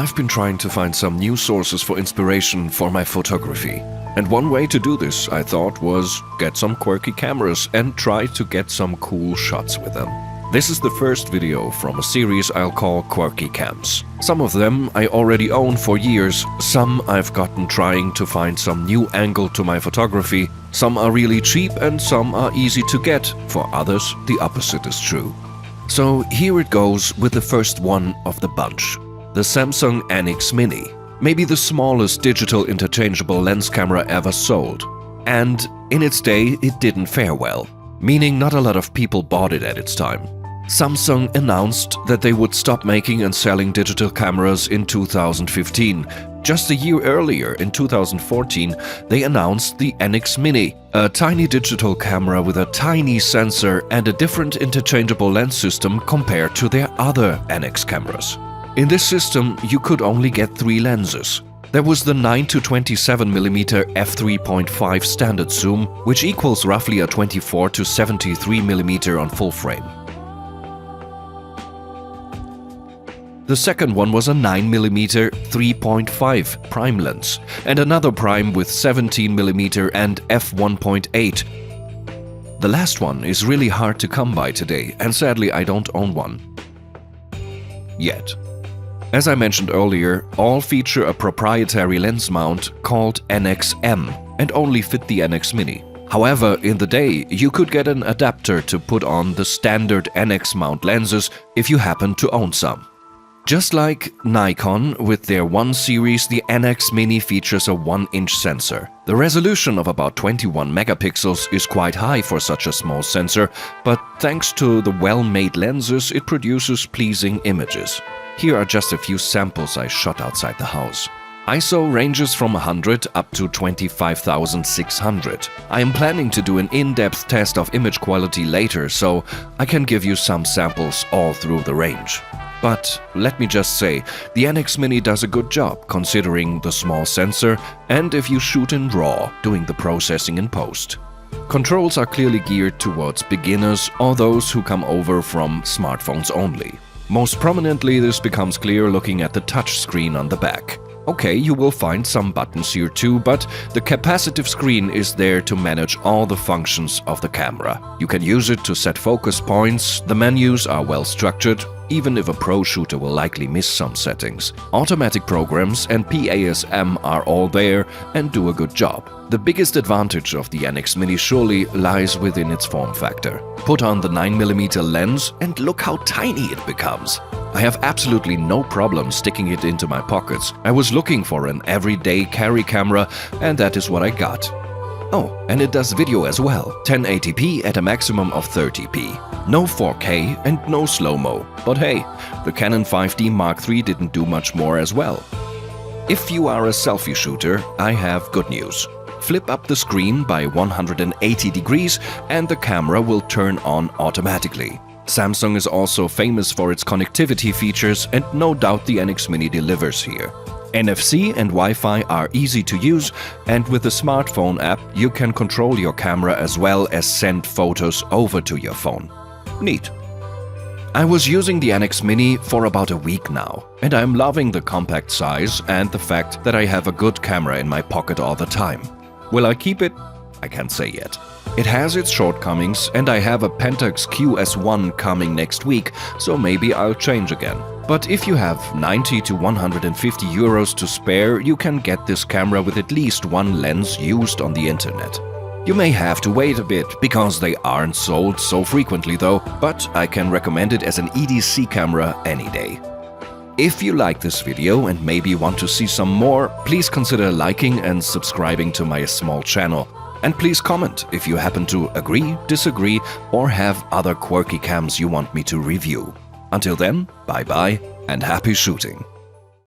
I've been trying to find some new sources for inspiration for my photography. And one way to do this, I thought, was get some quirky cameras and try to get some cool shots with them. This is the first video from a series I'll call Quirky Cams. Some of them I already own for years, some I've gotten trying to find some new angle to my photography, some are really cheap and some are easy to get, for others the opposite is true. So here it goes with the first one of the bunch. The Samsung LX Mini. Maybe the smallest digital interchangeable lens camera ever sold. And in its day it didn't fare well, meaning not a lot of people bought it at its time. Samsung announced that they would stop making and selling digital cameras in 2015. Just a year earlier, in 2014, they announced the LX Mini, a tiny digital camera with a tiny sensor and a different interchangeable lens system compared to their other LX cameras. In this system, you could only get 3 lenses. There was the 9 to 27mm f3.5 standard zoom, which equals roughly a 24 to 73mm on full frame. The second one was a 9mm 3.5 prime lens, and another prime with 17mm and f1.8. The last one is really hard to come by today, and sadly I don't own one. Yet. As I mentioned earlier, all feature a proprietary lens mount called NXM and only fit the LX Mini. However, in the day, you could get an adapter to put on the standard NX mount lenses if you happen to own some. Just like Nikon with their 1 series, the LX Mini features a 1-inch sensor. The resolution of about 21 megapixels is quite high for such a small sensor, but thanks to the well-made lenses, it produces pleasing images. Here are just a few samples I shot outside the house. ISO ranges from 100 up to 25,600. I am planning to do an in-depth test of image quality later, so I can give you some samples all through the range. But let me just say, the LX Mini does a good job considering the small sensor and if you shoot in RAW, doing the processing in post. Controls are clearly geared towards beginners or those who come over from smartphones only. Most prominently, this becomes clear looking at the touch screen on the back. Okay, you will find some buttons here too, but the capacitive screen is there to manage all the functions of the camera. You can use it to set focus points, the menus are well structured, even if a pro shooter will likely miss some settings. Automatic programs and PASM are all there and do a good job. The biggest advantage of the LX Mini surely lies within its form factor. Put on the 9mm lens and look how tiny it becomes. I have absolutely no problem sticking it into my pockets. I was looking for an everyday carry camera and that is what I got. Oh, and it does video as well. 1080p at a maximum of 30p. No 4K and no slow-mo. But hey, the Canon 5D Mark III didn't do much more as well. If you are a selfie shooter, I have good news. Flip up the screen by 180 degrees and the camera will turn on automatically. Samsung is also famous for its connectivity features and no doubt the LX Mini delivers here. NFC and Wi-Fi are easy to use, and with the smartphone app you can control your camera as well as send photos over to your phone. Neat. I was using the LX Mini for about a week now, and I'm loving the compact size and the fact that I have a good camera in my pocket all the time. Will I keep it? I can't say yet. It has its shortcomings and I have a Pentax QS1 coming next week, so maybe I'll change again. But if you have 90 to 150 euros to spare, you can get this camera with at least 1 lens used on the internet. You may have to wait a bit, because they aren't sold so frequently though, but I can recommend it as an EDC camera any day. If you like this video and maybe want to see some more, please consider liking and subscribing to my small channel. And please comment if you happen to agree, disagree, or have other quirky cams you want me to review. Until then, bye bye and happy shooting!